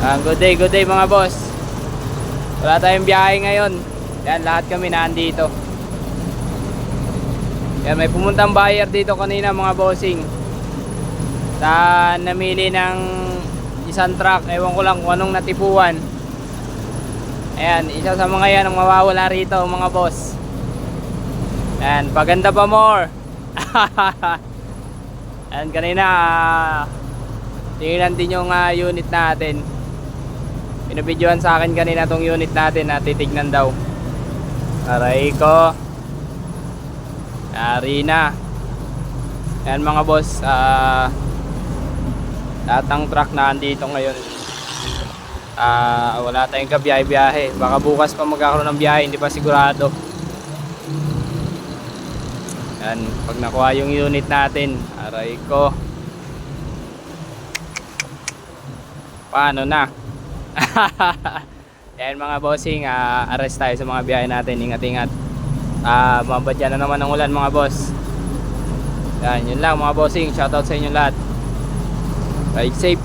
Good day mga boss. Wala tayong biyahe ngayon. Yan, lahat kami nandito. Yan, may pumuntang buyer dito kanina mga bossing. Namili ng isang truck. Ewan ko lang kung anong natipuan. Ayan, isa sa mga yan ang mawawala rito mga boss. Ayan, paganda pa more. Ayan, kanina tingnan din yung unit natin. Pinabidyohan sa akin kanina tong unit natin na titignan daw. Aray ko. Yari na. Ayan mga boss, lahat ng truck na andito ngayon. Wala tayong kabiyahe-biyahe. Baka bukas pa magkakaroon ng biyahe, hindi pa sigurado. Ayan, pag nakuha yung unit natin, aray ko. Paano na? Yan mga bossing, arrest tayo sa mga biyahe natin. Ingat-ingat. Mabadya na naman ang ulan mga boss. Yan, yun lang mga bossing. Shoutout sa inyo lahat. Ride safe.